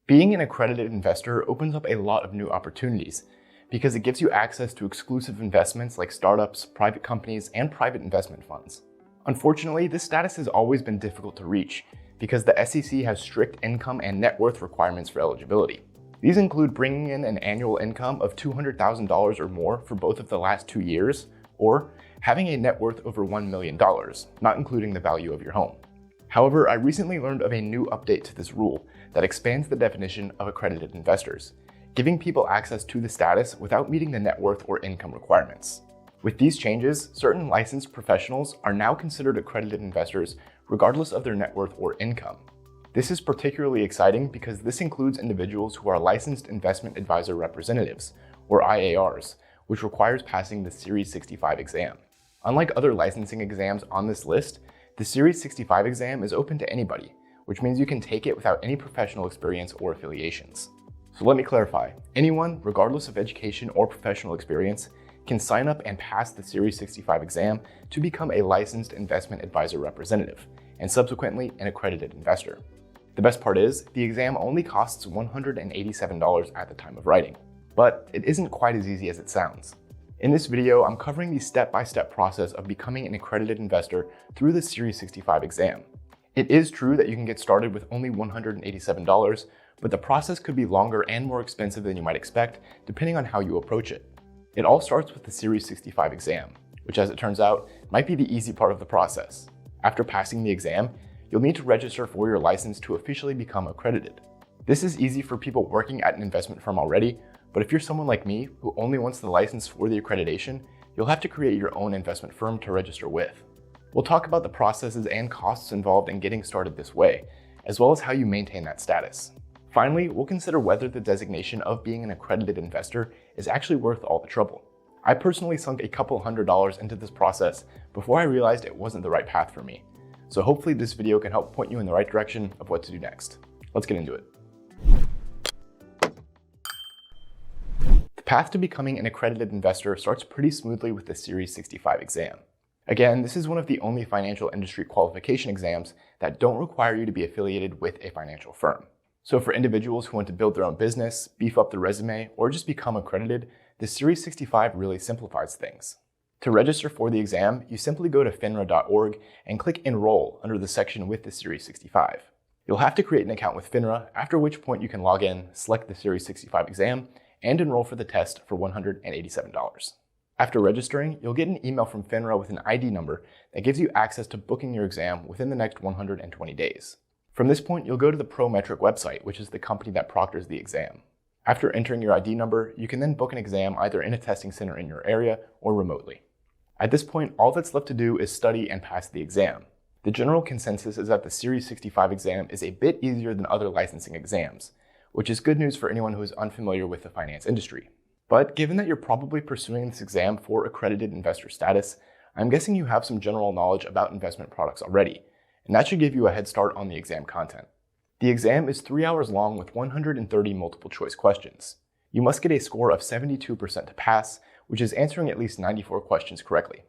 Being an accredited investor opens up a lot of new opportunities because it gives you access to exclusive investments like startups, private companies, and private investment funds. Unfortunately, this status has always been difficult to reach because the SEC has strict income and net worth requirements for eligibility. These include bringing in an annual income of $200,000 or more for both of the last 2 years, or having a net worth over $1 million, not including the value of your home. However, I recently learned of a new update to this rule that expands the definition of accredited investors, giving people access to the status without meeting the net worth or income requirements. With these changes, certain licensed professionals are now considered accredited investors regardless of their net worth or income. This is particularly exciting because this includes individuals who are licensed investment advisor representatives, or IARs, which requires passing the Series 65 exam. Unlike other licensing exams on this list, the Series 65 exam is open to anybody, which means you can take it without any professional experience or affiliations. So let me clarify, anyone, regardless of education or professional experience, can sign up and pass the Series 65 exam to become a licensed investment advisor representative, and subsequently an accredited investor. The best part is, the exam only costs $187 at the time of writing, but it isn't quite as easy as it sounds. In this video, I'm covering the step-by-step process of becoming an accredited investor through the Series 65 exam. It is true that you can get started with only $187, but the process could be longer and more expensive than you might expect, depending on how you approach it. It all starts with the Series 65 exam, which, as it turns out, might be the easy part of the process. After passing the exam, you'll need to register for your license to officially become accredited. This is easy for people working at an investment firm already, but if you're someone like me who only wants the license for the accreditation, you'll have to create your own investment firm to register with. We'll talk about the processes and costs involved in getting started this way, as well as how you maintain that status. Finally, we'll consider whether the designation of being an accredited investor is actually worth all the trouble. I personally sunk a couple $100s into this process before I realized it wasn't the right path for me. So hopefully this video can help point you in the right direction of what to do next. Let's get into it. The path to becoming an accredited investor starts pretty smoothly with the Series 65 exam. Again, this is one of the only financial industry qualification exams that don't require you to be affiliated with a financial firm. So for individuals who want to build their own business, beef up their resume, or just become accredited, the Series 65 really simplifies things. To register for the exam, you simply go to finra.org and click Enroll under the section with the Series 65. You'll have to create an account with FINRA, after which point you can log in, select the Series 65 exam, and enroll for the test for $187. After registering, you'll get an email from FINRA with an ID number that gives you access to booking your exam within the next 120 days. From this point, you'll go to the Prometric website, which is the company that proctors the exam. After entering your ID number, you can then book an exam either in a testing center in your area or remotely. At this point, all that's left to do is study and pass the exam. The general consensus is that the Series 65 exam is a bit easier than other licensing exams, which is good news for anyone who is unfamiliar with the finance industry. But given that you're probably pursuing this exam for accredited investor status, I'm guessing you have some general knowledge about investment products already, and that should give you a head start on the exam content. The exam is 3 hours long with 130 multiple choice questions. You must get a score of 72% to pass, which is answering at least 94 questions correctly.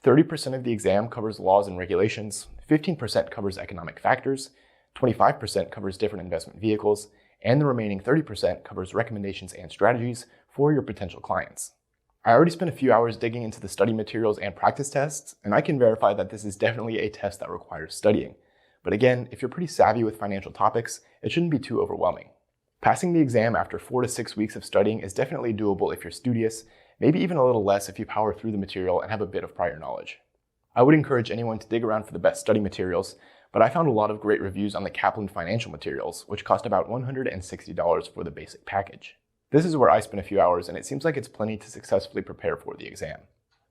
30% of the exam covers laws and regulations, 15% covers economic factors, 25% covers different investment vehicles, and the remaining 30% covers recommendations and strategies for your potential clients. I already spent a few hours digging into the study materials and practice tests, and I can verify that this is definitely a test that requires studying. But again, if you're pretty savvy with financial topics, it shouldn't be too overwhelming. Passing the exam after 4 to 6 weeks of studying is definitely doable if you're studious, maybe even a little less if you power through the material and have a bit of prior knowledge. I would encourage anyone to dig around for the best study materials, but I found a lot of great reviews on the Kaplan financial materials, which cost about $160 for the basic package. This is where I spent a few hours, and it seems like it's plenty to successfully prepare for the exam.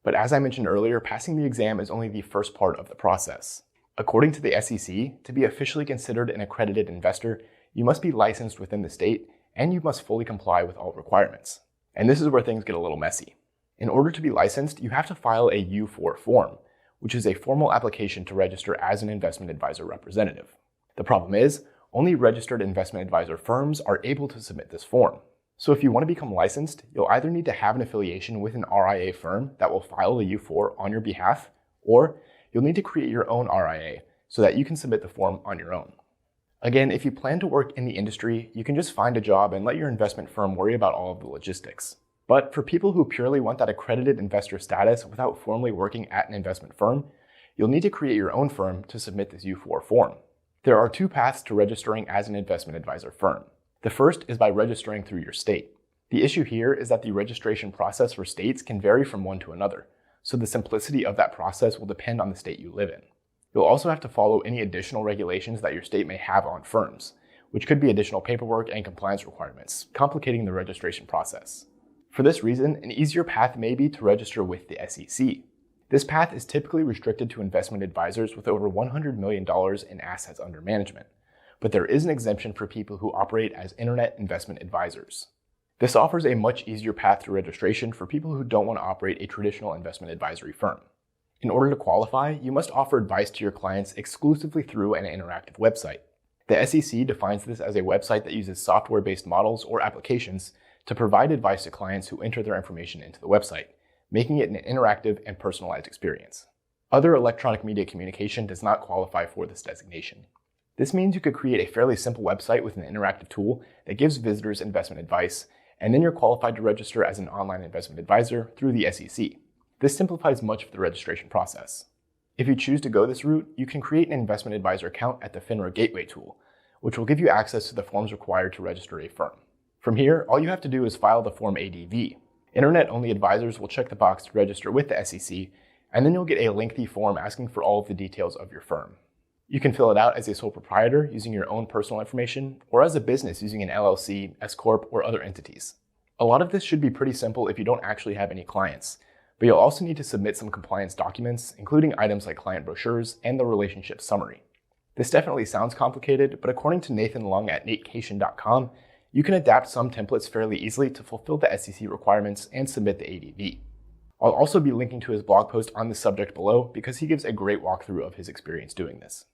But as I mentioned earlier, passing the exam is only the first part of the process. According to the SEC, to be officially considered an accredited investor, you must be licensed within the state, and you must fully comply with all requirements. And this is where things get a little messy. In order to be licensed, you have to file a U-4 form, which is a formal application to register as an investment advisor representative. The problem is, only registered investment advisor firms are able to submit this form. So if you want to become licensed, you'll either need to have an affiliation with an RIA firm that will file a U-4 on your behalf, or you'll need to create your own RIA so that you can submit the form on your own. Again, if you plan to work in the industry, you can just find a job and let your investment firm worry about all of the logistics. But for people who purely want that accredited investor status without formally working at an investment firm, you'll need to create your own firm to submit this U4 form. There are two paths to registering as an investment advisor firm. The first is by registering through your state. The issue here is that the registration process for states can vary from one to another, so the simplicity of that process will depend on the state you live in. You'll also have to follow any additional regulations that your state may have on firms, which could be additional paperwork and compliance requirements, complicating the registration process. For this reason, an easier path may be to register with the SEC. This path is typically restricted to investment advisors with over $100 million in assets under management, but there is an exemption for people who operate as internet investment advisors. This offers a much easier path to registration for people who don't want to operate a traditional investment advisory firm. In order to qualify, you must offer advice to your clients exclusively through an interactive website. The SEC defines this as a website that uses software-based models or applications to provide advice to clients who enter their information into the website, making it an interactive and personalized experience. Other electronic media communication does not qualify for this designation. This means you could create a fairly simple website with an interactive tool that gives visitors investment advice, and then you're qualified to register as an online investment advisor through the SEC. This simplifies much of the registration process. If you choose to go this route, you can create an investment advisor account at the FINRA Gateway tool, which will give you access to the forms required to register a firm. From here, all you have to do is file the Form ADV. Internet-only advisors will check the box to register with the SEC, and then you'll get a lengthy form asking for all of the details of your firm. You can fill it out as a sole proprietor using your own personal information, or as a business using an LLC, S-Corp, or other entities. A lot of this should be pretty simple if you don't actually have any clients, but you'll also need to submit some compliance documents, including items like client brochures and the relationship summary. This definitely sounds complicated, but according to Nathan Leung at natecation.com, you can adapt some templates fairly easily to fulfill the SEC requirements and submit the ADV. I'll also be linking to his blog post on this subject below because he gives a great walkthrough of his experience doing this.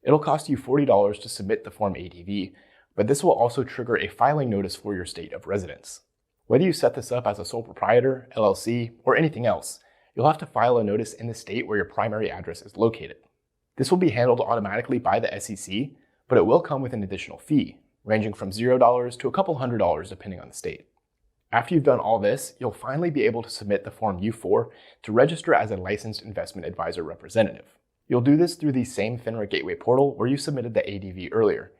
It'll cost you $40 to submit the Form ADV, but this will also trigger a filing notice for your state of residence. Whether you set this up as a sole proprietor, LLC, or anything else, you'll have to file a notice in the state where your primary address is located. This will be handled automatically by the SEC, but it will come with an additional fee, ranging from $0 to a couple $100 depending on the state. After you've done all this, you'll finally be able to submit the Form U4 to register as a licensed investment advisor representative. You'll do this through the same FINRA Gateway portal where you submitted the ADV earlier,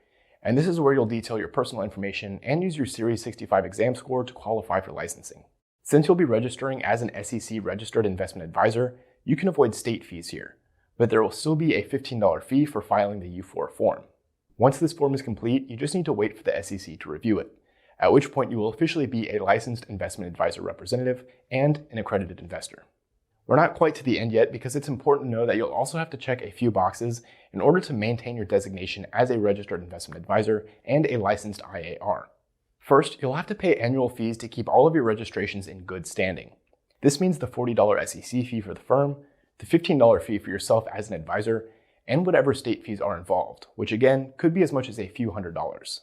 and this is where you'll detail your personal information and use your Series 65 exam score to qualify for licensing. Since you'll be registering as an SEC registered investment advisor, you can avoid state fees here, but there will still be a $15 fee for filing the U4 form. Once this form is complete, you just need to wait for the SEC to review it, at which point you will officially be a licensed investment advisor representative and an accredited investor. We're not quite to the end yet because it's important to know that you'll also have to check a few boxes in order to maintain your designation as a registered investment advisor and a licensed IAR. First, you'll have to pay annual fees to keep all of your registrations in good standing. This means the $40 SEC fee for the firm, the $15 fee for yourself as an advisor, and whatever state fees are involved, which again could be as much as a few $100s.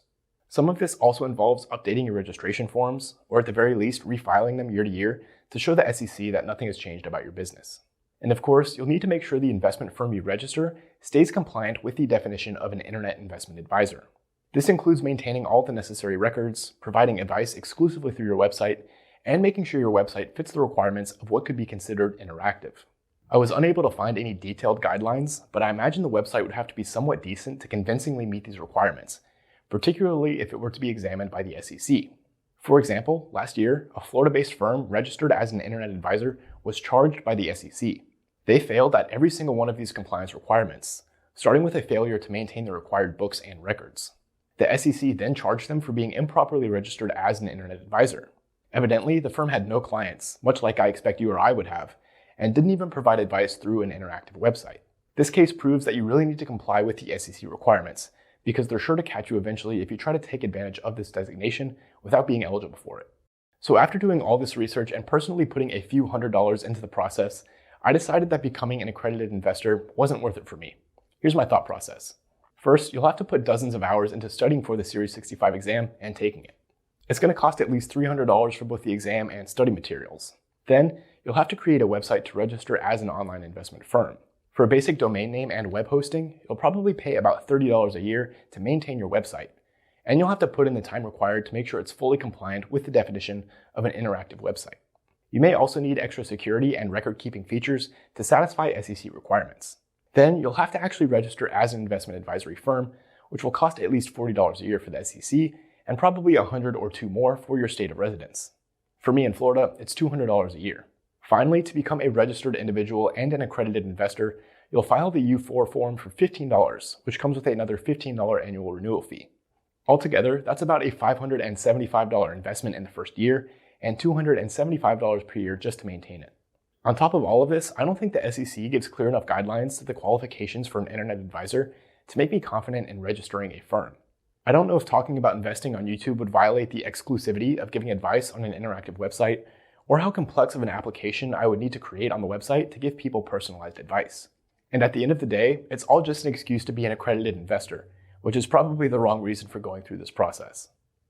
Some of this also involves updating your registration forms, or at the very least refiling them year to year to show the SEC that nothing has changed about your business. And of course, you'll need to make sure the investment firm you register stays compliant with the definition of an internet investment advisor. This includes maintaining all the necessary records, providing advice exclusively through your website, and making sure your website fits the requirements of what could be considered interactive. I was unable to find any detailed guidelines, but I imagine the website would have to be somewhat decent to convincingly meet these requirements, particularly if it were to be examined by the SEC. For example, last year, a Florida-based firm registered as an internet advisor was charged by the SEC. They failed at every single one of these compliance requirements, starting with a failure to maintain the required books and records. The SEC then charged them for being improperly registered as an internet advisor. Evidently, the firm had no clients, much like I expect you or I would have, and didn't even provide advice through an interactive website. This case proves that you really need to comply with the SEC requirements, because they're sure to catch you eventually if you try to take advantage of this designation without being eligible for it. So after doing all this research and personally putting a few $100s into the process, I decided that becoming an accredited investor wasn't worth it for me. Here's my thought process. First, you'll have to put dozens of hours into studying for the Series 65 exam and taking it. It's going to cost at least $300 for both the exam and study materials. Then, you'll have to create a website to register as an online investment firm. For a basic domain name and web hosting, you'll probably pay about $30 a year to maintain your website, and you'll have to put in the time required to make sure it's fully compliant with the definition of an interactive website. You may also need extra security and record-keeping features to satisfy SEC requirements. Then you'll have to actually register as an investment advisory firm, which will cost at least $40 a year for the SEC and probably $100 or $200 more for your state of residence. For me in Florida, it's $200 a year. Finally, to become a registered individual and an accredited investor, you'll file the U4 form for $15, which comes with another $15 annual renewal fee. Altogether, that's about a $575 investment in the first year and $275 per year just to maintain it. On top of all of this, I don't think the SEC gives clear enough guidelines to the qualifications for an internet advisor to make me confident in registering a firm. I don't know if talking about investing on YouTube would violate the exclusivity of giving advice on an interactive website, or how complex of an application I would need to create on the website to give people personalized advice. And at the end of the day, it's all just an excuse to be an accredited investor, which is probably the wrong reason for going through this process.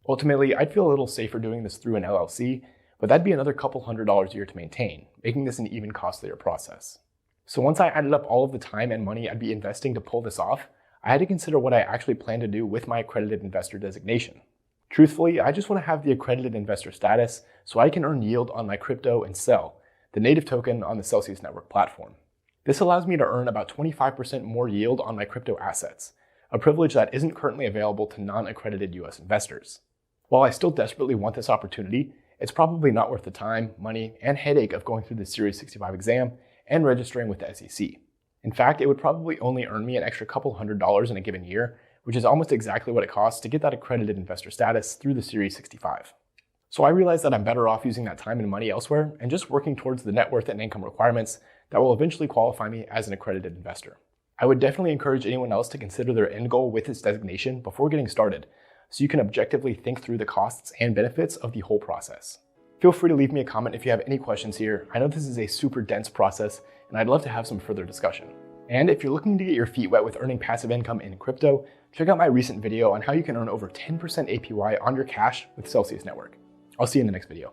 Ultimately, I'd feel a little safer doing this through an LLC, but that'd be another couple $100 a year to maintain, making this an even costlier process. So once I added up all of the time and money I'd be investing to pull this off, I had to consider what I actually plan to do with my accredited investor designation. Truthfully, I just want to have the accredited investor status so I can earn yield on my crypto and sell, the native token on the Celsius Network platform. This allows me to earn about 25% more yield on my crypto assets, a privilege that isn't currently available to non-accredited US investors. While I still desperately want this opportunity, it's probably not worth the time, money, and headache of going through the Series 65 exam and registering with the SEC. In fact, it would probably only earn me an extra couple $100 in a given year, which is almost exactly what it costs to get that accredited investor status through the Series 65. So I realized that I'm better off using that time and money elsewhere and just working towards the net worth and income requirements that will eventually qualify me as an accredited investor. I would definitely encourage anyone else to consider their end goal with this designation before getting started, so you can objectively think through the costs and benefits of the whole process. Feel free to leave me a comment if you have any questions here. I know this is a super dense process, and I'd love to have some further discussion. And if you're looking to get your feet wet with earning passive income in crypto, check out my recent video on how you can earn over 10% APY on your cash with Celsius Network. I'll see you in the next video.